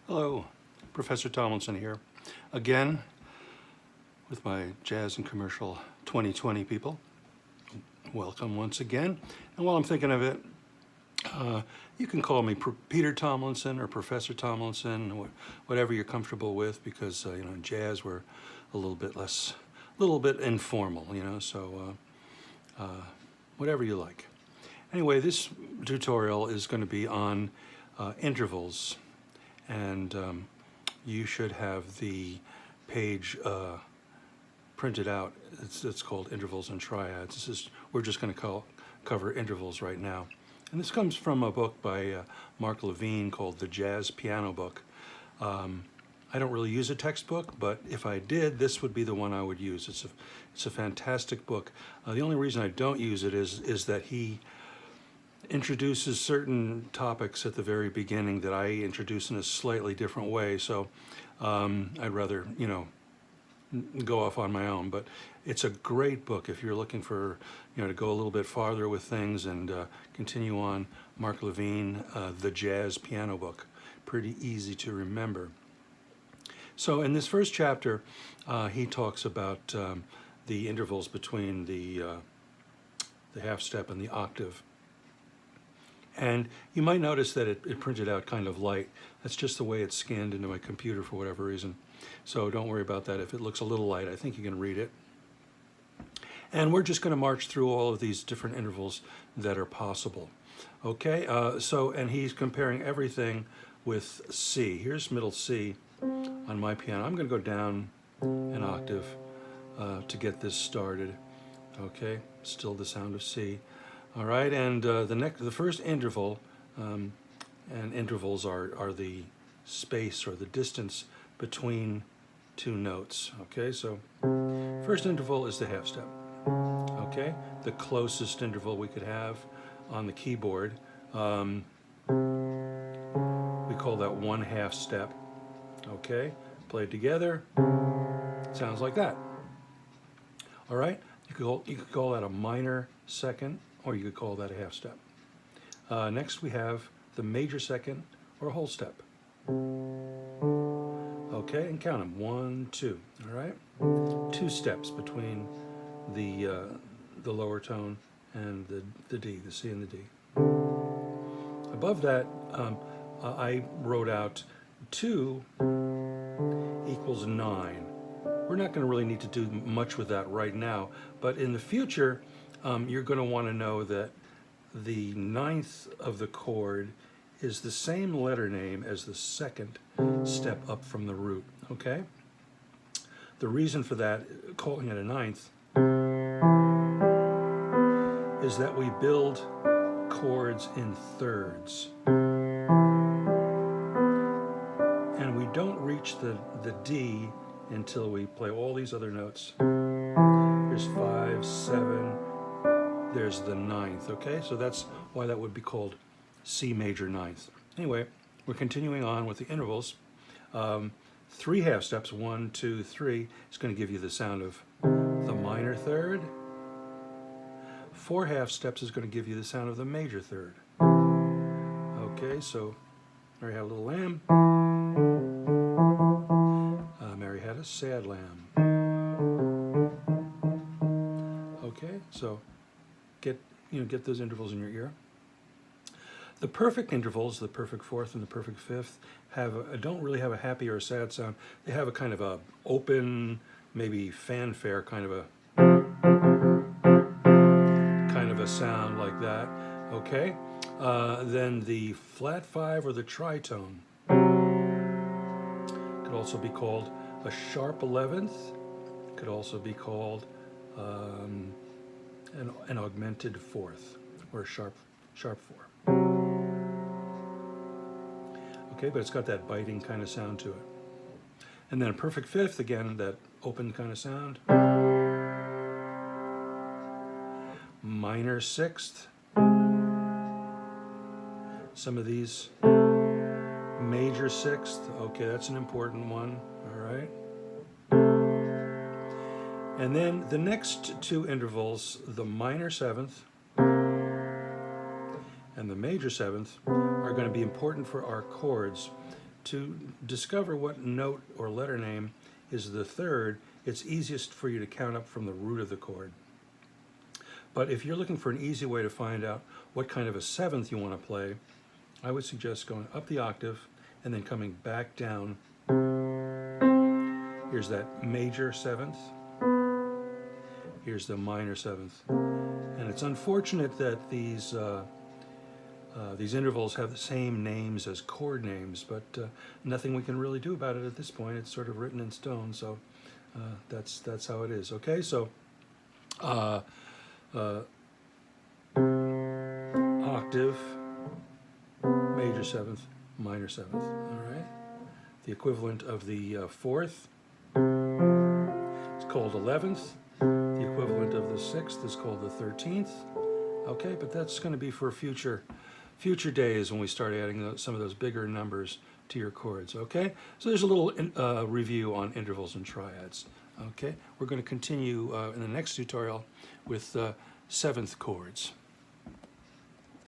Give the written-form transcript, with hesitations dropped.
Hello, Professor Tomlinson here, again with my Jazz and Commercial 2020 people. Welcome once again. And while I'm thinking of it, you can call me Peter Tomlinson or Professor Tomlinson, whatever you're comfortable with, because in jazz we're a little bit informal, so whatever you like. Anyway, this tutorial is going to be on intervals. And you should have the page printed out. It's called Intervals and Triads. We're just going to cover intervals right now. And this comes from a book by Mark Levine called The Jazz Piano Book. I don't really use a textbook, but if I did, this would be the one I would use. It's a fantastic book. The only reason I don't use it is that he introduces certain topics at the very beginning that I introduce in a slightly different way. So I'd rather, go off on my own. But it's a great book if you're looking for, to go a little bit farther with things and continue on. Mark Levine, The Jazz Piano Book. Pretty easy to remember. So in this first chapter, he talks about the intervals between the half step and the octave. And you might notice that it printed out kind of light. That's just the way it's scanned into my computer for whatever reason. So don't worry about that. If it looks a little light, I think you can read it. And we're just going to march through all of these different intervals that are possible. Okay, and he's comparing everything with C. Here's middle C on my piano. I'm going to go down an octave to get this started. Okay, still the sound of C. All right, and the first interval, and intervals are the space or the distance between two notes. Okay, so first interval is the half step. Okay, the closest interval we could have on the keyboard. We call that 1/2 step. Okay, played together, sounds like that. All right, you could call that a minor second, or you could call that a half step. Next we have the major second or a whole step. Okay, and count them. 1, 2. All right, 2 steps between the lower tone and the D, the C and the D. Above that, I wrote out 2 equals 9. We're not going to really need to do much with that right now, but in the future, you're going to want to know that the 9th of the chord is the same letter name as the second step up from the root, okay? The reason for that, calling it a 9th, is that we build chords in thirds. And we don't reach the D until we play all these other notes. There's 5, 7, there's the 9th, okay? So that's why that would be called C major 9th. Anyway, we're continuing on with the intervals. 3 half steps, 1, 2, 3, is going to give you the sound of the minor third. 4 half steps is going to give you the sound of the major third. Okay, so Mary Had a Little Lamb. Mary Had a Sad Lamb. Okay, so get those intervals in your ear. The perfect intervals, the perfect fourth and the perfect fifth, don't really have a happy or a sad sound. They have a kind of a open, maybe fanfare kind of a sound like that. Okay, then the flat 5 or the tritone could also be called a sharp 11th. Could also be called an augmented 4th, or a sharp 4. Okay, but it's got that biting kind of sound to it. And then a perfect 5th, again, that open kind of sound. Minor 6th. Some of these. Major 6th. Okay, that's an important one. All right. And then the next 2 intervals, the minor 7th and the major 7th, are going to be important for our chords to discover what note or letter name is the third, it's easiest for you to count up from the root of the chord. But if you're looking for an easy way to find out what kind of a seventh you want to play, I would suggest going up the octave and then coming back down. Here's that major seventh. Here's the minor seventh. And it's unfortunate that these intervals have the same names as chord names, but nothing we can really do about it at this point. It's sort of written in stone, so that's how it is. Okay, so octave, major seventh, minor seventh. All right, the equivalent of the fourth is called 11th. The equivalent of the 6th is called the 13th. Okay, but that's going to be for future days when we start adding some of those bigger numbers to your chords. Okay, so there's a little review on intervals and triads. Okay, we're going to continue in the next tutorial with seventh chords.